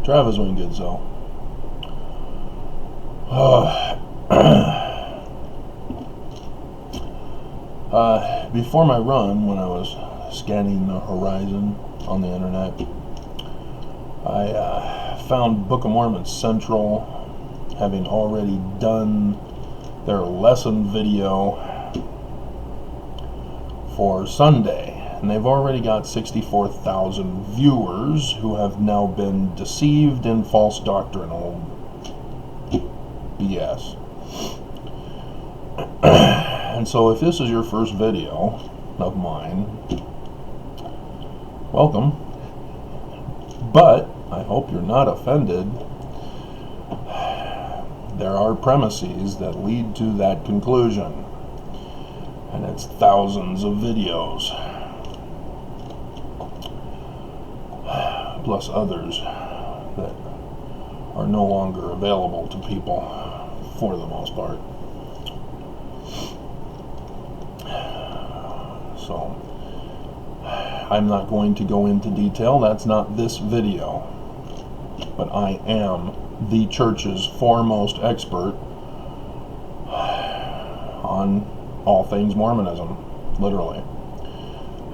Travis went good, so. Before my run, when I was scanning the horizon on the internet, I found Book of Mormon Central having already done their lesson video for Sunday. And they've already got 64,000 viewers who have now been deceived in false doctrinal BS. And so if this is your first video of mine, welcome. But I hope you're not offended. There are premises that lead to that conclusion. And it's thousands of videos, plus others that are no longer available to people for the most part. So I'm not going to go into detail. That's not this video. But I am the church's foremost expert on all things Mormonism, literally.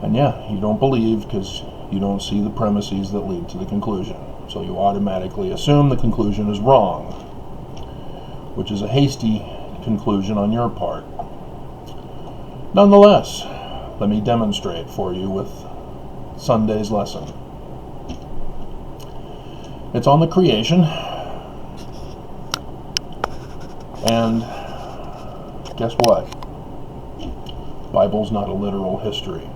And yeah, you don't believe because you don't see the premises that lead to the conclusion. So you automatically assume the conclusion is wrong, which is a hasty conclusion on your part. Nonetheless, let me demonstrate for you with Sunday's lesson. It's on the creation, and guess what? Bible's not a literal history.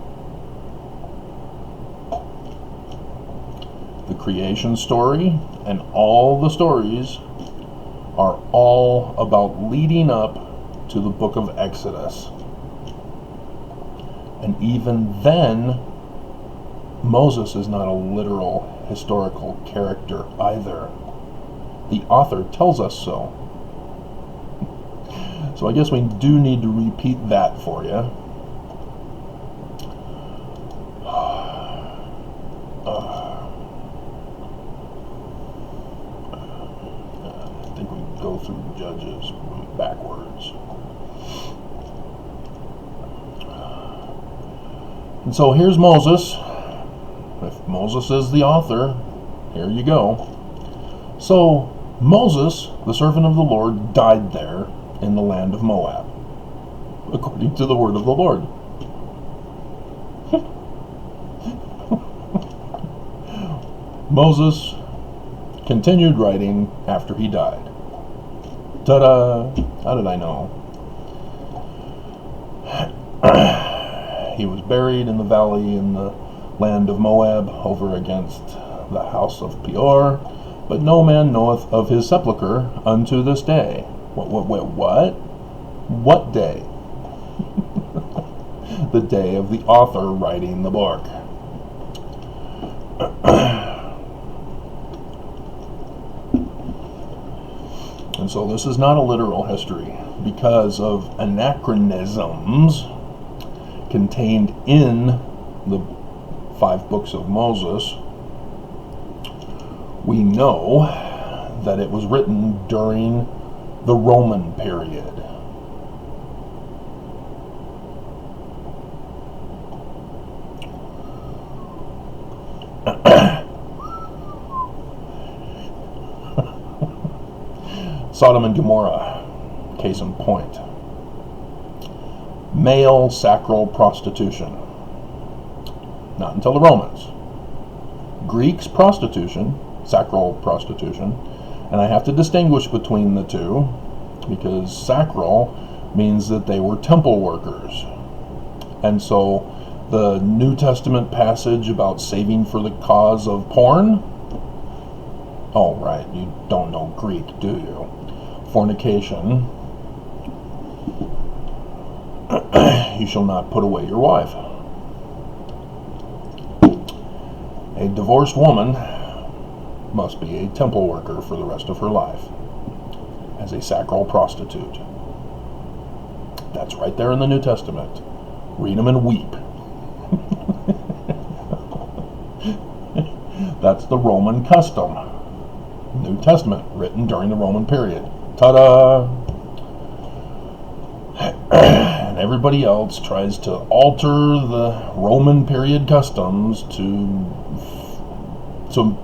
The creation story and all the stories are all about leading up to the book of Exodus. And even then, Moses is not a literal historical character either. The author tells us so. So I guess we do need to repeat that for you. I think we go through Judges backwards. And so here's Moses. If Moses is the author, here you go. So Moses, the servant of the Lord, died there in the land of Moab, according to the word of the Lord. Moses continued writing after he died. Ta-da! How did I know? He was buried in the valley in the land of Moab over against the house of Peor, but no man knoweth of his sepulchre unto this day. What? What day? The day of the author writing the book. And so this is not a literal history because of anachronisms contained in the 5 books of Moses. We know that it was written during the Roman period. Sodom and Gomorrah, case in point. Male sacral prostitution. Not until the Romans. Greeks, prostitution, sacral prostitution, and I have to distinguish between the two because sacral means that they were temple workers. And so the New Testament passage about saving for the cause of porn, oh right, you don't know Greek, do you? Fornication, you shall not put away your wife. A divorced woman must be a temple worker for the rest of her life as a sacral prostitute. That's right there in the New Testament. Read them and weep. That's the Roman custom. New Testament, written during the Roman period. Ta-da! And everybody else tries to alter the Roman period customs to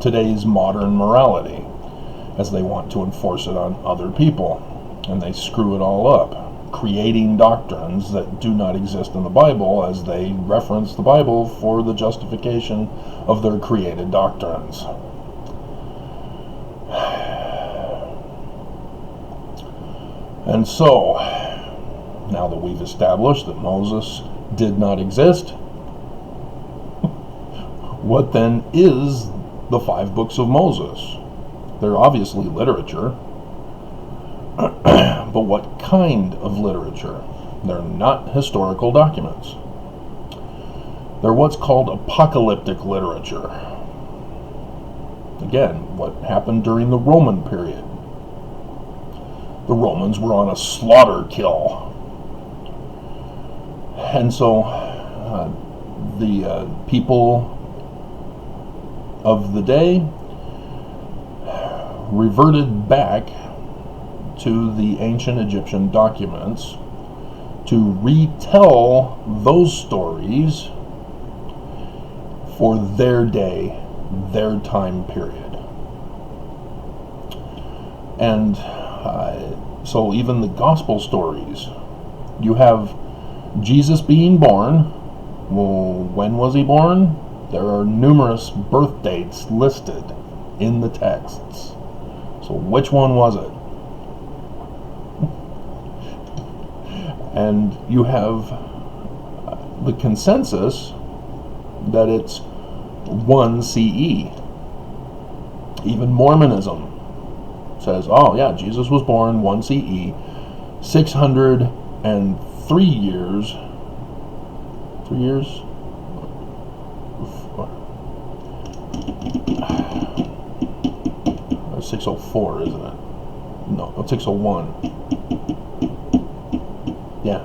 today's modern morality, as they want to enforce it on other people. And they screw it all up, creating doctrines that do not exist in the Bible, as they reference the Bible for the justification of their created doctrines. And so, now that we've established that Moses did not exist, what then is the 5 books of Moses? They're obviously literature, but what kind of literature? They're not historical documents. They're what's called apocalyptic literature. Again, what happened during the Roman period? The Romans were on a slaughter kill. And so the people of the day reverted back to the ancient Egyptian documents to retell those stories for their day, their time period. And so even the gospel stories, you have Jesus being born. Well, when was he born? There are numerous birth dates listed in the texts. So which one was it? And you have the consensus that it's 1 CE. Even Mormonism says, oh yeah, Jesus was born 1 CE, 603 years. 3 years? 604, isn't it? No, 601. Yeah,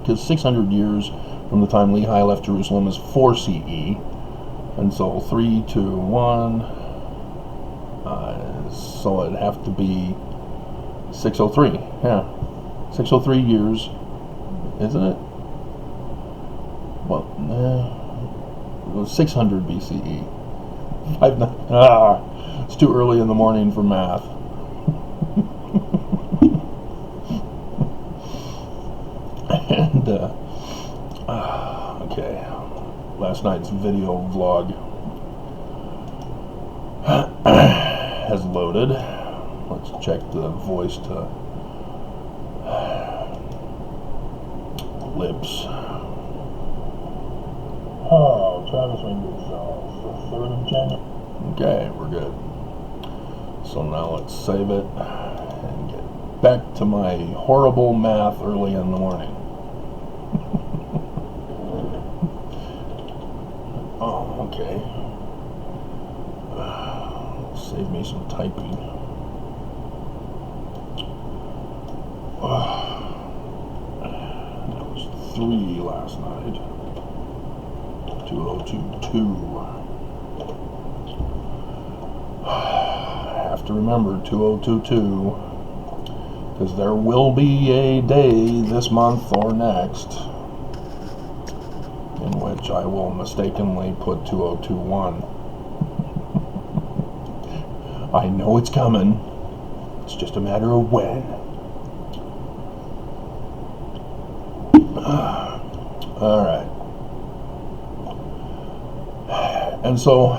because 600 years from the time Lehi left Jerusalem is 4 CE, and so 3, 2, 1, so it'd have to be 603. Yeah, 603 years, isn't it? Well, it was 600 BCE. It's too early in the morning for math. And okay, last night's video vlog has loaded. Let's check the voice to lips. Oh, Travis ring yourself. The 3rd of January. Okay, we're good. So now let's save it and get back to my horrible math early in the morning. Oh, okay. Save me some typing. That was 3 last night. 2022. I have to remember 2022, because there will be a day this month or next in which I will mistakenly put 2021. I know it's coming. It's just a matter of when. All right. And so,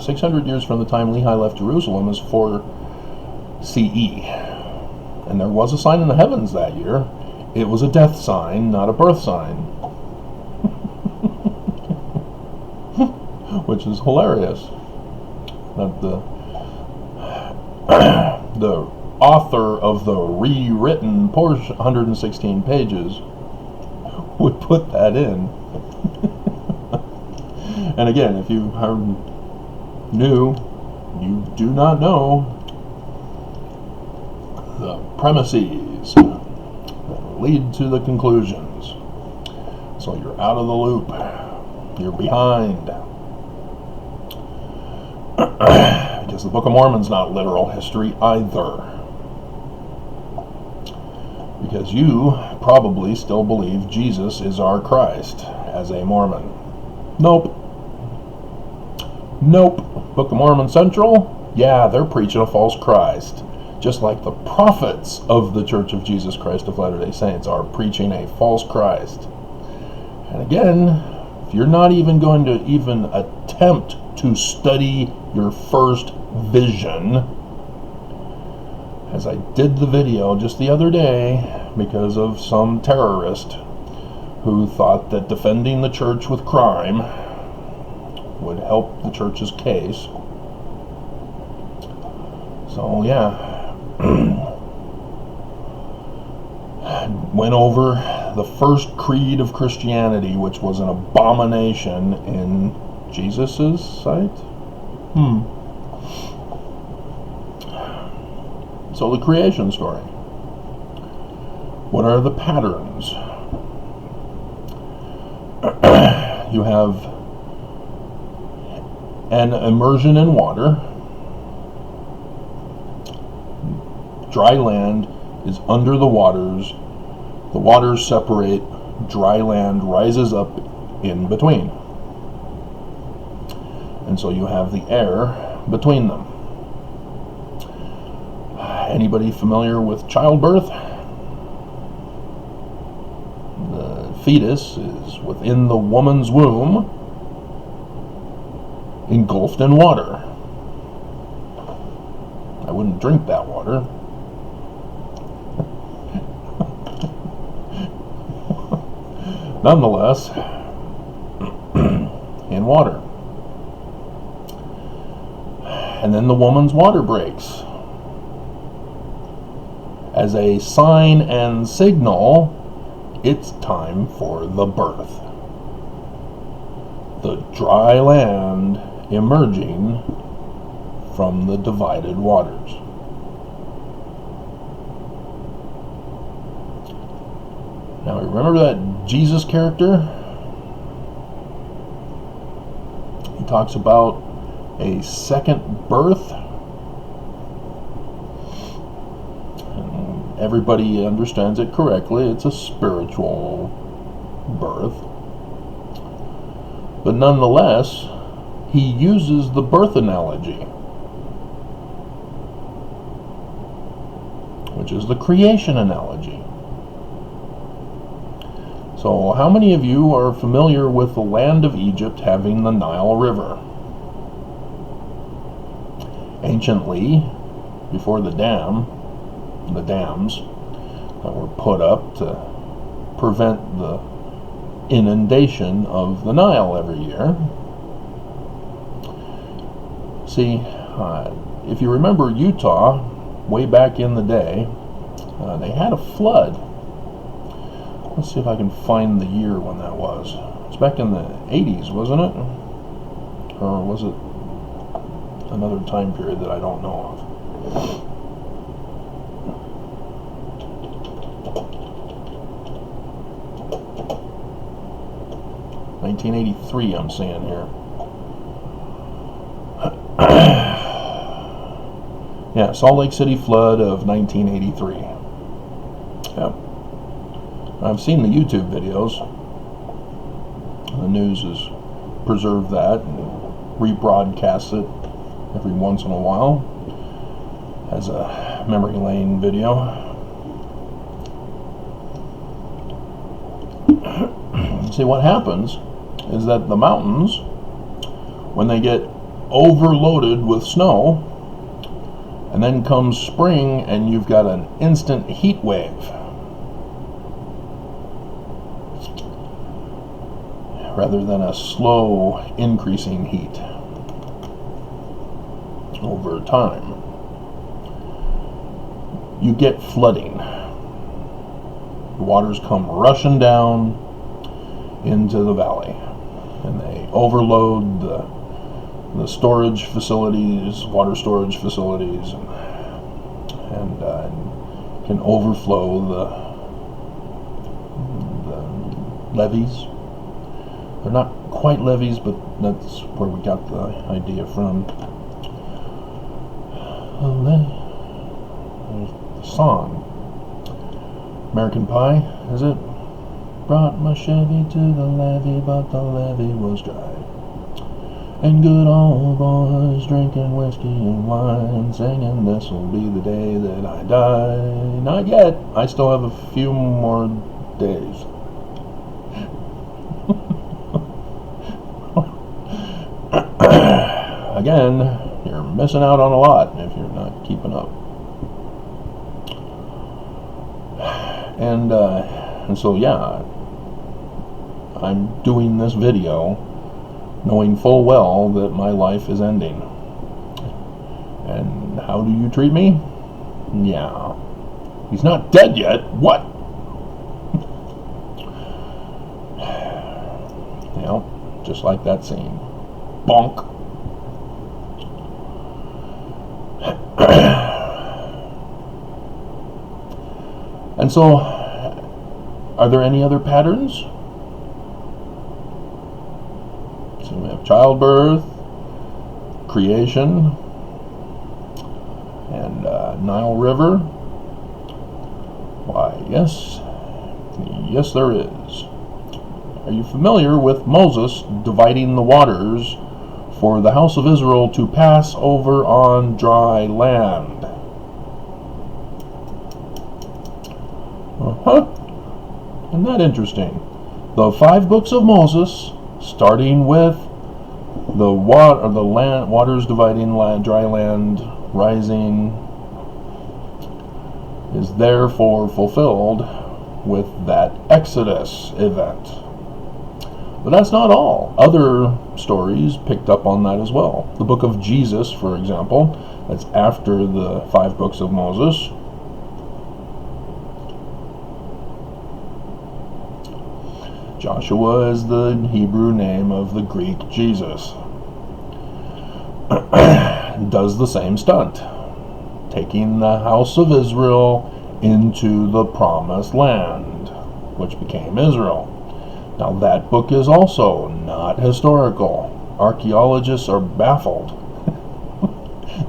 600 years from the time Lehi left Jerusalem is 4 CE. And there was a sign in the heavens that year. It was a death sign, not a birth sign. Which is hilarious. That the author of the rewritten portion, 116 pages, would put that in. And again, if you are new, you do not know the premises that lead to the conclusions. So you're out of the loop. You're behind. Because the Book of Mormon's not literal history either. Because you probably still believe Jesus is our Christ as a Mormon. Nope. Book of Mormon Central? Yeah, they're preaching a false Christ. Just like the prophets of the Church of Jesus Christ of Latter-day Saints are preaching a false Christ. And again, if you're not even going to even attempt to study your first vision, as I did the video just the other day because of some terrorist who thought that defending the church with crime would help the church's case. So yeah, went over the first creed of Christianity, which was an abomination in Jesus's sight. So the creation story. What are the patterns? You have an immersion in water. Dry land is under the waters. The waters separate. Dry land rises up in between. And so you have the air between them. Anybody familiar with childbirth? The fetus is within the woman's womb, engulfed in water. I wouldn't drink that water. Nonetheless, in water. And then the woman's water breaks. As a sign and signal, it's time for the birth. The dry land emerging from the divided waters. Now remember that Jesus character? He talks about a second birth. And everybody understands it correctly. It's a spiritual birth. But nonetheless, he uses the birth analogy, which is the creation analogy. So how many of you are familiar with the land of Egypt having the Nile River? Anciently, before the dams that were put up to prevent the inundation of the Nile every year. See, if you remember Utah, way back in the day, they had a flood. Let's see if I can find the year when that was. It's back in the 80s, wasn't it? Or was it another time period that I don't know of? 1983, I'm saying here. Yeah, Salt Lake City flood of 1983. Yeah. I've seen the YouTube videos. The news has preserved that and rebroadcasts it every once in a while as a memory lane video. See, what happens is that the mountains, when they get overloaded with snow, and then comes spring and you've got an instant heat wave. Rather than a slow increasing heat over time. You get flooding. The waters come rushing down into the valley, and they overload the storage facilities, water storage facilities, and can overflow the levees. They're not quite levees, but that's where we got the idea from. the song. American Pie, is it? Brought my Chevy to the levee, but the levee was dry. And good old boys drinking whiskey and wine, singing this'll be the day that I die. Not yet. I still have a few more days. Again, you're missing out on a lot if you're not keeping up. And so yeah, I'm doing this video knowing full well that my life is ending. And how do you treat me? Yeah. He's not dead yet. What? You know, just like that scene. Bonk. And so, are there any other patterns? So we have childbirth, creation, and Nile River. Why, yes there is. Are you familiar with Moses dividing the waters for the house of Israel to pass over on dry land? Isn't that interesting? The 5 books of Moses, starting with the waters dividing dry land rising, is therefore fulfilled with that Exodus event. But that's not all. Other stories picked up on that as well. The book of Jesus, for example, that's after the 5 books of Moses. Joshua is the Hebrew name of the Greek Jesus. Does the same stunt, taking the house of Israel into the promised land, which became Israel. Now that book is also not historical. Archaeologists are baffled.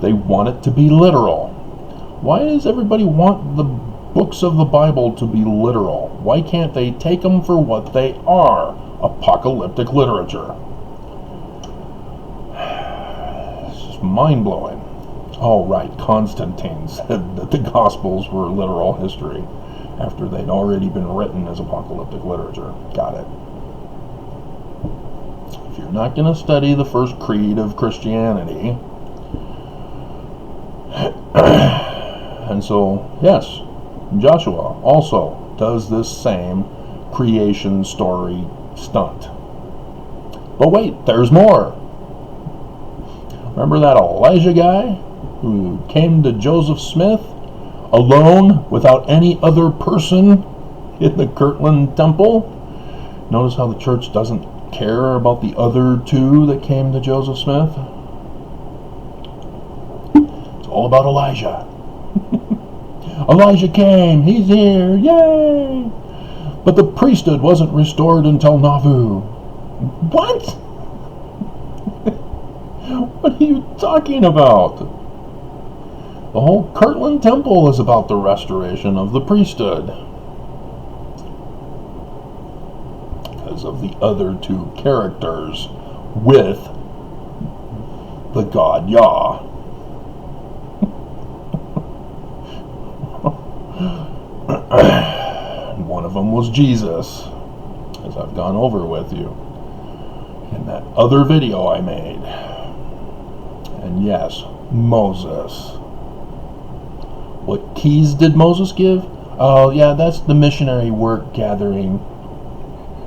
They want it to be literal. Why does everybody want the books of the Bible to be literal? Why can't they take them for what they are? Apocalyptic literature. It's just mind-blowing. Oh, right, Constantine said that the Gospels were literal history after they'd already been written as apocalyptic literature. Got it. If you're not going to study the first creed of Christianity, and so, yes, Joshua also does this same creation story stunt. But wait, there's more. Remember that Elijah guy who came to Joseph Smith alone without any other person in the Kirtland Temple? Notice how the church doesn't care about the other 2 that came to Joseph Smith? It's all about Elijah. Elijah came, he's here, yay! But the priesthood wasn't restored until Nauvoo. What? What are you talking about? The whole Kirtland Temple is about the restoration of the priesthood. Because of the other 2 characters with the god Yah. One of them was Jesus, as I've gone over with you in that other video I made. And yes, Moses. What keys did Moses give? Oh yeah, that's the missionary work gathering.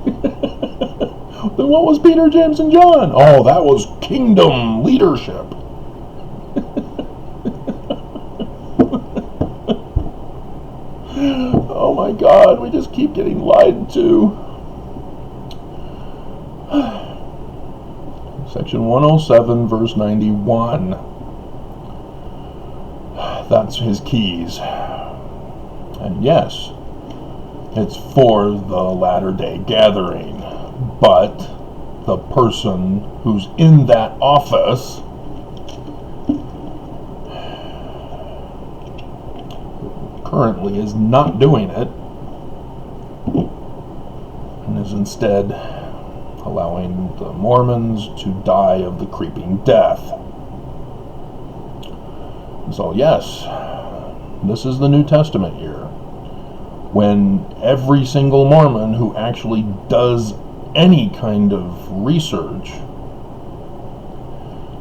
Then what was Peter, James, and John? Oh, that was kingdom leadership. Oh my God, we just keep getting lied to. Section 107, verse 91. That's his keys. And yes, it's for the Latter-day Gathering. But the person who's in that office currently is not doing it, and is instead allowing the Mormons to die of the creeping death. So yes, this is the New Testament year, when every single Mormon who actually does any kind of research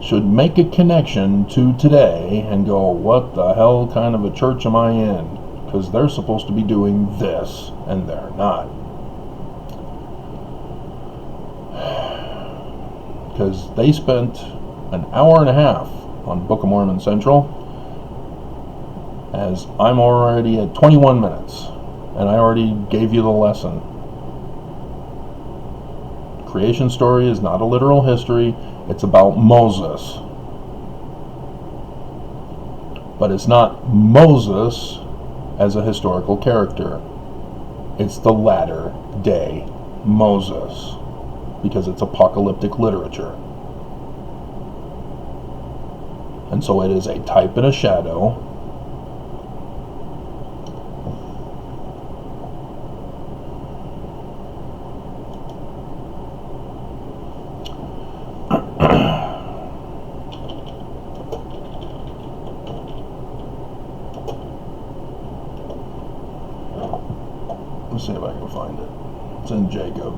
should make a connection to today and go, what the hell kind of a church am I in? Because they're supposed to be doing this, and they're not. Because they spent an hour and a half on Book of Mormon Central, as I'm already at 21 minutes, and I already gave you the lesson. Creation story is not a literal history. It's about Moses. But it's not Moses as a historical character. It's the latter day Moses, because it's apocalyptic literature. And so it is a type and a shadow Let's see if I can find it. It's in Jacob.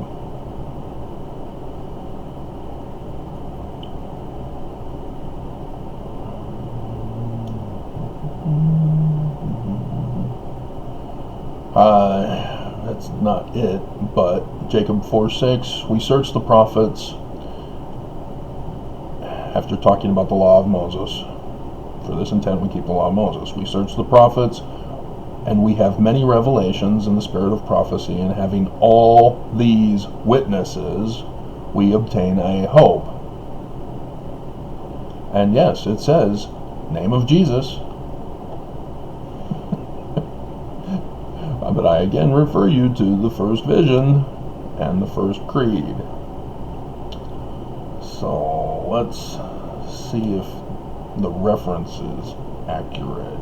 That's not it, but Jacob 4:6, we search the prophets after talking about the law of Moses. For this intent we keep the law of Moses. We search the prophets, and we have many revelations in the spirit of prophecy, and having all these witnesses, we obtain a hope. And yes, it says, name of Jesus. But I again refer you to the first vision and the first creed. So let's see if the reference is accurate.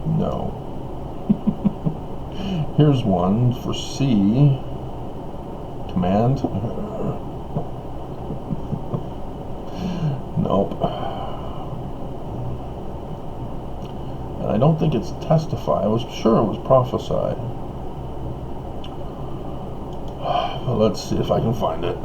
No. Here's one for C. Command. Nope. And I don't think it's testify. I was sure it was prophesy. But let's see if I can find it.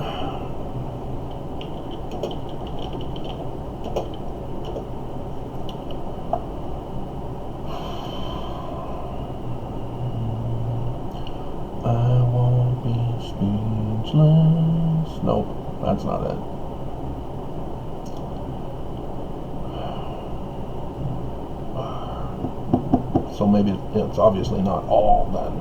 I won't be speechless. Nope, that's not it. So maybe it's obviously not all then.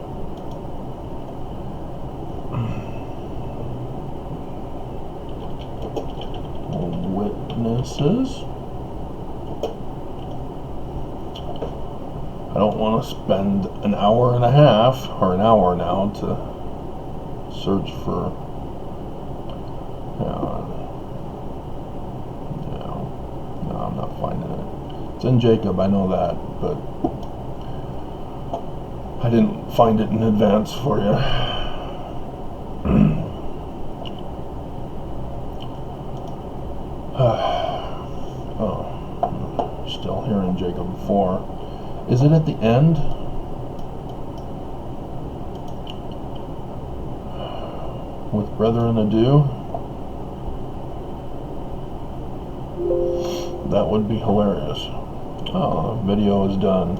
Witnesses. I don't want to spend an hour and a half, or an hour now, to search for. No, I'm not finding it. It's in Jacob, I know that, but I didn't find it in advance for you. Oh, still here in Jacob 4. Is it at the end? With brethren ado? That would be hilarious. Oh, the video is done.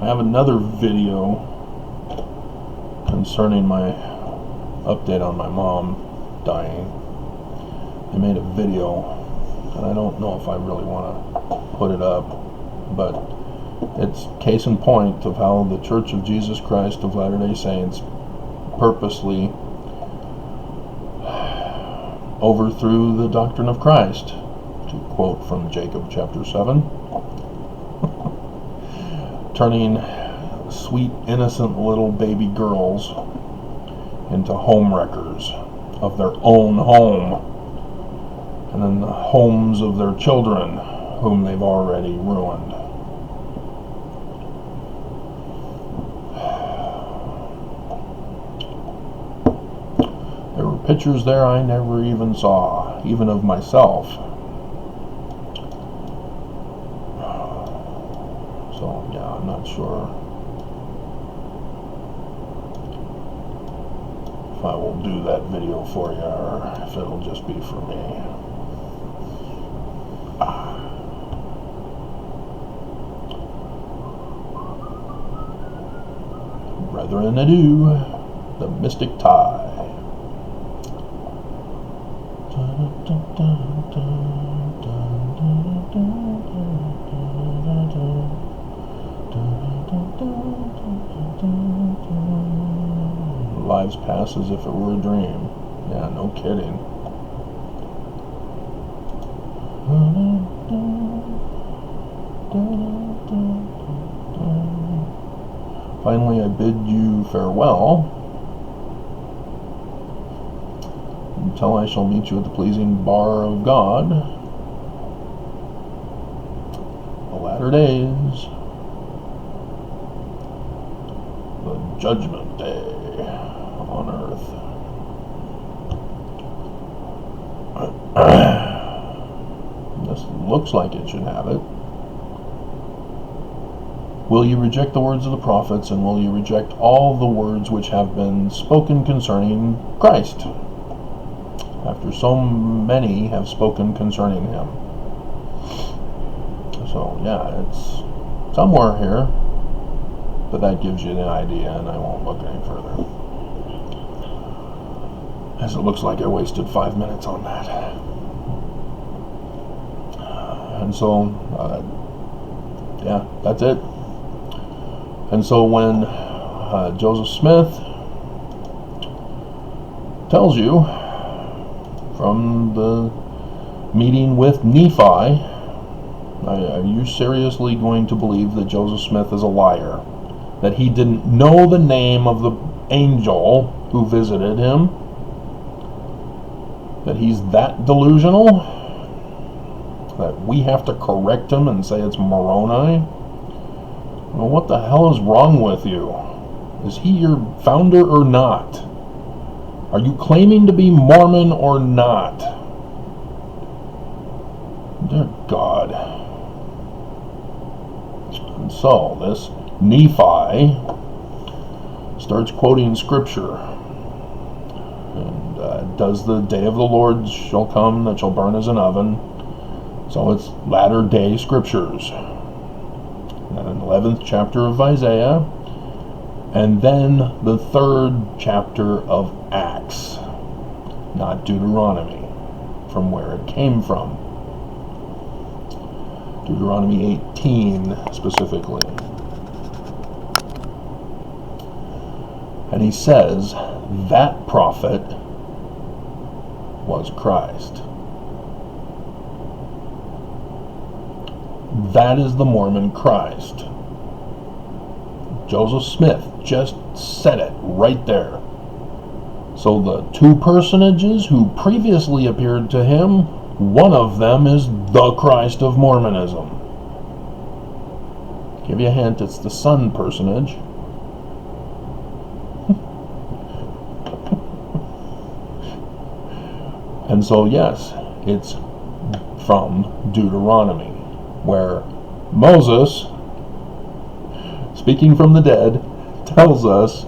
I have another video concerning my update on my mom dying. I made a video, and I don't know if I really want to put it up, but it's case in point of how the Church of Jesus Christ of Latter-day Saints purposely overthrew the doctrine of Christ, to quote from Jacob chapter 7. Turning sweet, innocent little baby girls into home wreckers of their own home, and then the homes of their children, whom they've already ruined. There were pictures there I never even saw, even of myself. So, yeah, I'm not sure if I will do that video for you or if it'll just be for me. Brethren, adieu, the mystic tie. Lives pass as if it were a dream. Yeah, no kidding. Finally, I bid you farewell, until I shall meet you at the pleasing bar of God, the latter days, the judgment day on earth. This looks like it should have it. Will you reject the words of the prophets, and will you reject all the words which have been spoken concerning Christ, after so many have spoken concerning him? So, yeah, it's somewhere here, but that gives you the idea, and I won't look any further, as it looks like I wasted 5 minutes on that. And so, yeah, that's it. And so when Joseph Smith tells you from the meeting with Nephi, are you seriously going to believe that Joseph Smith is a liar? That he didn't know the name of the angel who visited him? That he's that delusional? That we have to correct him and say it's Moroni? Well, what the hell is wrong with you? Is he your founder or not? Are you claiming to be Mormon or not? Dear God. And so, this Nephi starts quoting scripture. And does the day of the Lord shall come that shall burn as an oven. So it's latter day scriptures. And 11th chapter of Isaiah, and then the 3rd chapter of Acts, not Deuteronomy, from where it came from. Deuteronomy 18 specifically. And he says that prophet was Christ. That is the Mormon Christ. Joseph Smith just said it right there. So the two personages who previously appeared to him, one of them is the Christ of Mormonism. Give you a hint, it's the Son personage. And so yes, it's from Deuteronomy, where Moses, speaking from the dead, tells us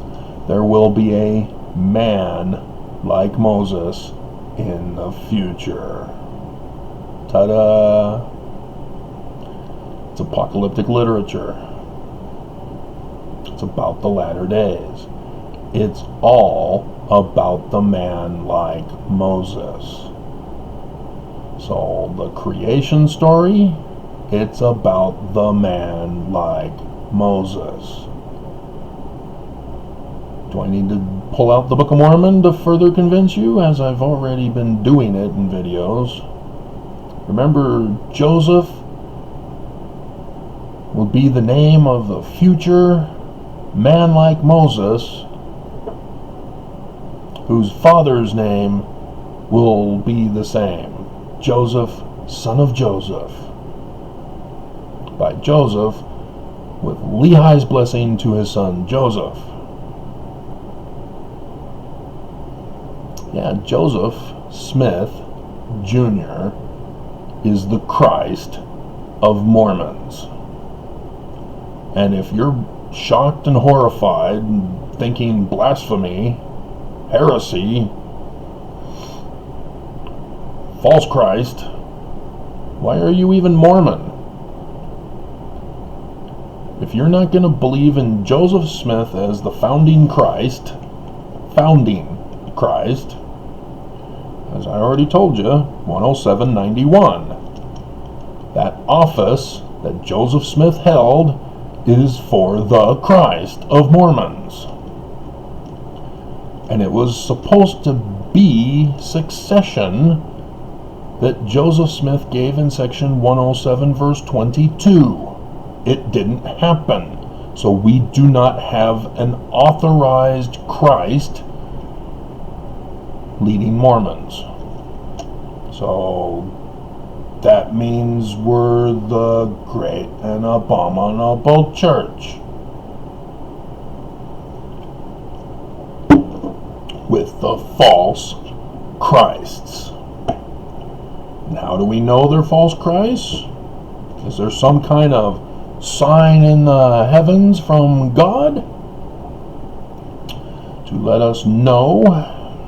there will be a man like Moses in the future. Ta-da! It's apocalyptic literature. It's about the latter days. It's all about the man like Moses. So the creation story, it's about the man like Moses. Do I need to pull out the Book of Mormon to further convince you, as I've already been doing it in videos? Remember, Joseph will be the name of the future man like Moses, whose father's name will be the same, Joseph, son of Joseph. By Joseph, with Lehi's blessing to his son Joseph. Yeah, Joseph Smith Jr. is the Christ of Mormons. And if you're shocked and horrified and thinking blasphemy, heresy, false Christ, why are you even Mormon? If you're not going to believe in Joseph Smith as the founding Christ, as I already told you, 10791, that office that Joseph Smith held is for the Christ of Mormons. And it was supposed to be succession that Joseph Smith gave in section 107 verse 22. It didn't happen. So we do not have an authorized Christ leading Mormons. So that means we're the great and abominable church, with the false Christs. And how do we know they're false Christs? Is there some kind of sign in the heavens from God to let us know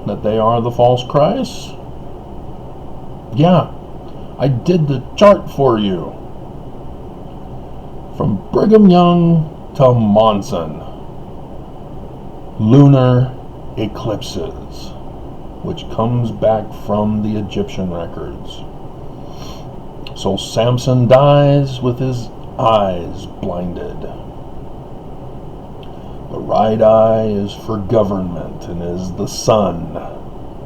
that they are the false Christs? Yeah, I did the chart for you. From Brigham Young to Monson. Lunar eclipses, which comes back from the Egyptian records. So Samson dies with his eyes blinded. The right eye is for government and is the sun,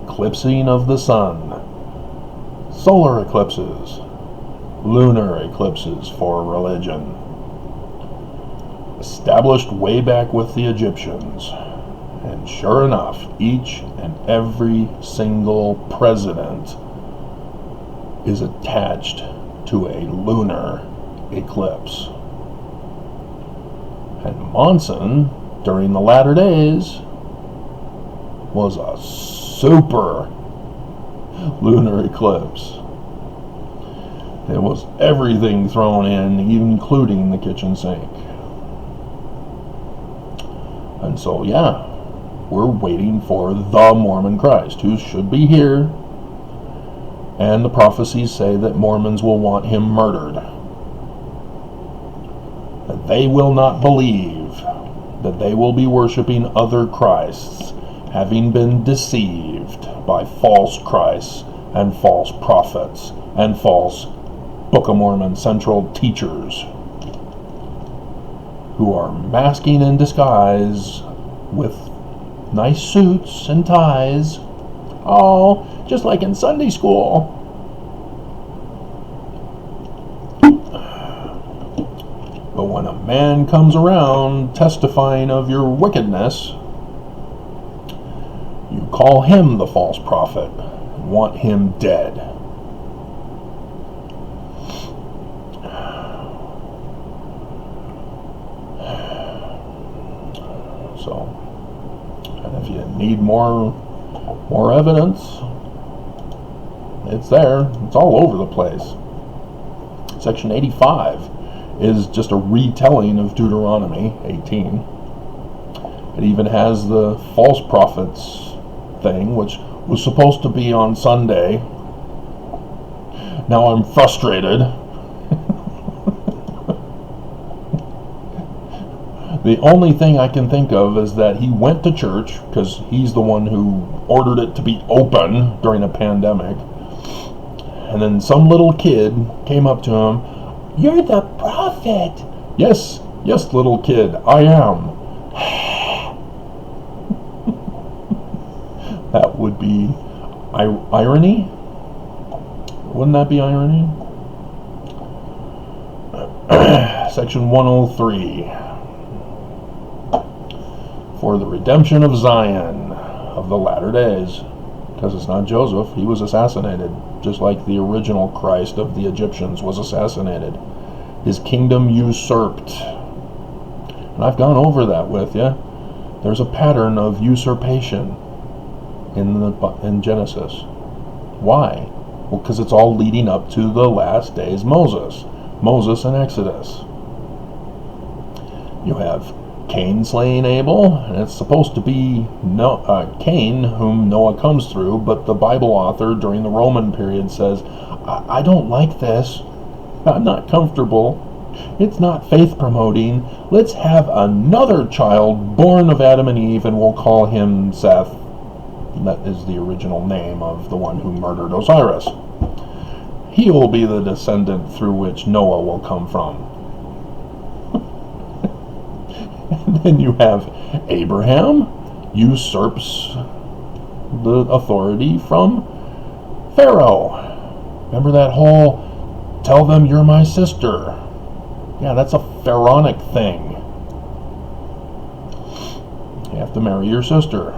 eclipsing of the sun. Solar eclipses, lunar eclipses for religion. Established way back with the Egyptians. And sure enough, each and every single president is attached to a lunar eclipse. And Monson, during the latter days, was a super lunar eclipse. It was everything thrown in, including the kitchen sink. And so, yeah, we're waiting for the Mormon Christ, who should be here. And the prophecies say that Mormons will want him murdered. That they will not believe that they will be worshiping other Christs, having been deceived by false Christs and false prophets and false Book of Mormon central teachers who are masking in disguise with nice suits and ties. Oh, just like in Sunday school. But when a man comes around testifying of your wickedness, you call him the false prophet and want him dead. So, and if you need more evidence, it's there. It's all over the place. Section 85 is just a retelling of Deuteronomy 18. It even has the false prophets thing, which was supposed to be on Sunday. Now I'm frustrated. The only thing I can think of is that he went to church, because he's the one who ordered it to be open during a pandemic. And then some little kid came up to him, "You're the prophet." Yes, little kid, I am. That would be irony? Wouldn't that be irony? Section 103. for the redemption of Zion of the latter days. Because it's not Joseph. He was assassinated, just like the original Christ of the Egyptians was assassinated. His kingdom usurped. And I've gone over that with you. There's a pattern of usurpation in Genesis. Why? Well, because it's all leading up to the last days Moses and Exodus. You have Cain slaying Abel, and it's supposed to be Cain whom Noah comes through, but the Bible author during the Roman period says, I don't like this. I'm not comfortable. It's not faith promoting. Let's have another child born of Adam and Eve, and we'll call him Seth. That is the original name of the one who murdered Osiris. He will be the descendant through which Noah will come from. And then you have Abraham usurps the authority from Pharaoh. Remember that whole, tell them you're my sister. Yeah, that's a pharaonic thing. You have to marry your sister.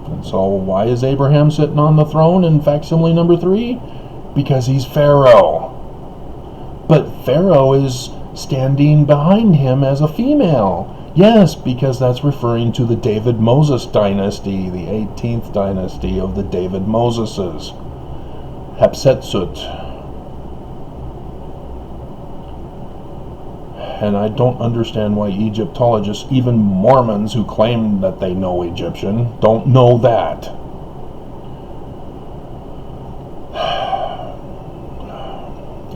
And so why is Abraham sitting on the throne in facsimile number 3? Because he's Pharaoh. But Pharaoh is standing behind him as a female. Yes, because that's referring to the David-Moses dynasty, the 18th dynasty of the David-Moseses. Hatshepsut. And I don't understand why Egyptologists, even Mormons who claim that they know Egyptian, don't know that.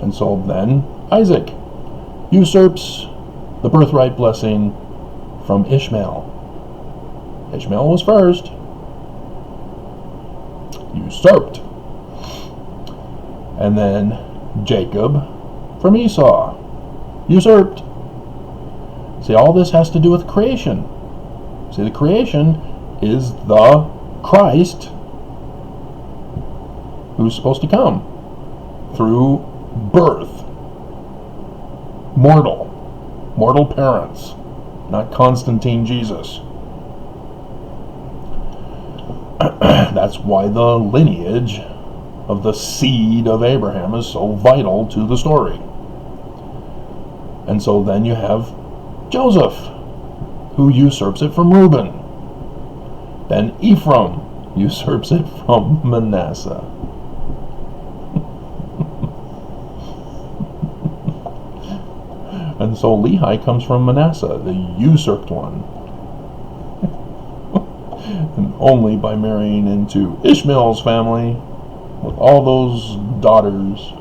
And so then Isaac usurps the birthright blessing from Ishmael. Ishmael was first. Usurped. And then Jacob from Esau. Usurped. See, all this has to do with creation. See, the creation is the Christ who's supposed to come through birth. Mortal parents, not Constantine Jesus. That's why the lineage of the seed of Abraham is so vital to the story. And so then you have Joseph, who usurps it from Reuben. Then Ephraim usurps it from Manasseh. And so Lehi comes from Manasseh, the usurped one. And only by marrying into Ishmael's family with all those daughters.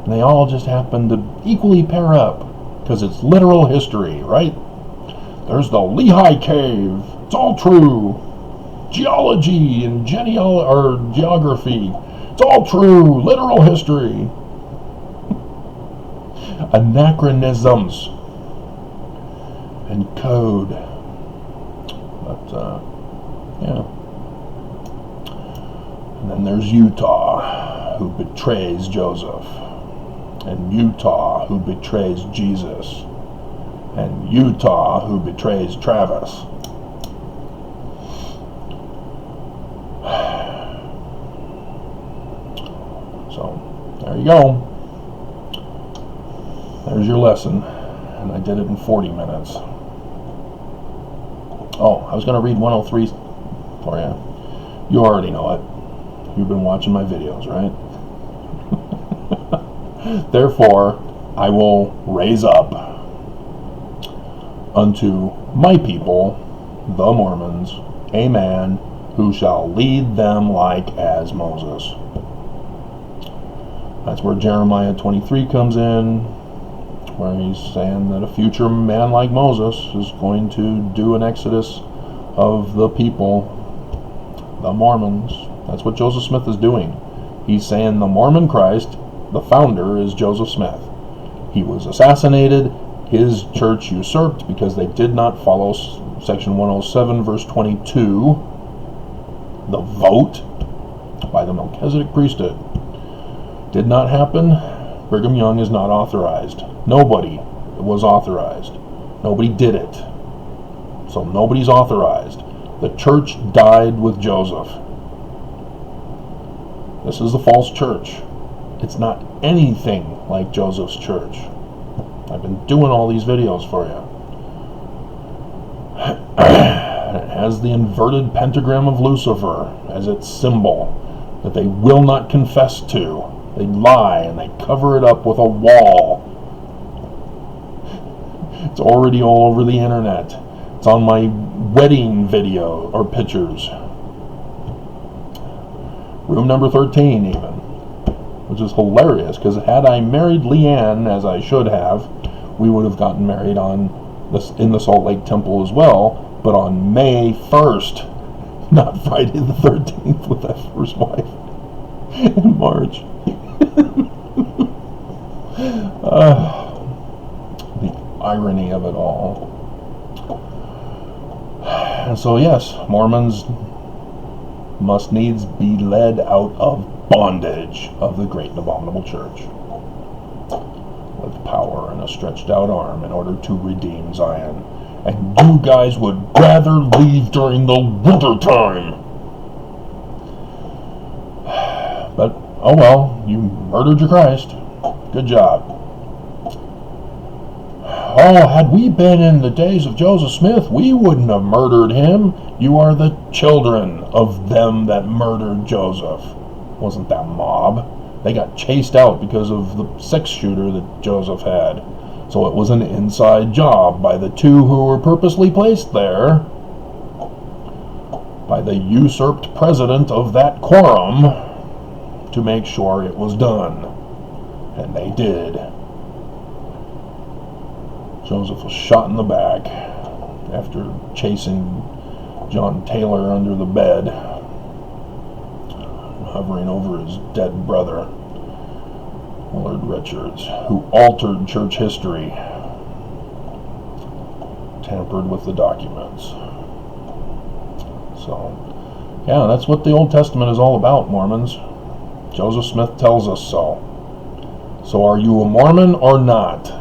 And they all just happen to equally pair up because it's literal history, right? There's the Lehi cave. It's all true. Geology and geography. It's all true. Literal history. Anachronisms and code. But yeah. And then there's Utah, who betrays Joseph, and Utah, who betrays Jesus, and Utah, who betrays Travis. So there you go. There's your lesson, and I did it in 40 minutes. Oh, I was going to read 103 for you. You already know it. You've been watching my videos, right? Therefore, I will raise up unto my people, the Mormons, a man who shall lead them like as Moses. That's where Jeremiah 23 comes in, where he's saying that a future man like Moses is going to do an exodus of the people, the Mormons. That's what Joseph Smith is doing. He's saying the Mormon Christ, the founder, is Joseph Smith. He was assassinated, his church usurped because they did not follow section 107 verse 22, the vote by the Melchizedek priesthood. Did not happen. Brigham Young is not authorized. Nobody was authorized. Nobody did it. So nobody's authorized. The church died with Joseph. This is the false church. It's not anything like Joseph's church. I've been doing all these videos for you. It has the inverted pentagram of Lucifer as its symbol that they will not confess to. They lie and they cover it up with a wall. It's already all over the internet. It's on my wedding video or pictures. Room number 13 even. Which is hilarious, because had I married Leanne, as I should have, we would have gotten married in the Salt Lake Temple as well, but on May 1st, not Friday the 13th with that first wife in March. The irony of it all. And so yes, Mormons must needs be led out of bondage of the great and abominable church with power and a stretched out arm in order to redeem Zion. And you guys would rather leave during the winter time. But oh well, you murdered your Christ. Good job. Oh, had we been in the days of Joseph Smith, we wouldn't have murdered him. You are the children of them that murdered Joseph. Wasn't that mob? They got chased out because of the 6-shooter that Joseph had. So it was an inside job by the two who were purposely placed there by the usurped president of that quorum to make sure it was done. And they did. Joseph was shot in the back after chasing John Taylor under the bed, hovering over his dead brother, Willard Richards, who altered church history, tampered with the documents. So, yeah, that's what the Old Testament is all about, Mormons. Joseph Smith tells us so. So are you a Mormon or not?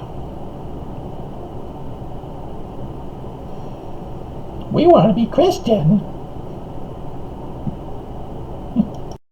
We want to be Christian.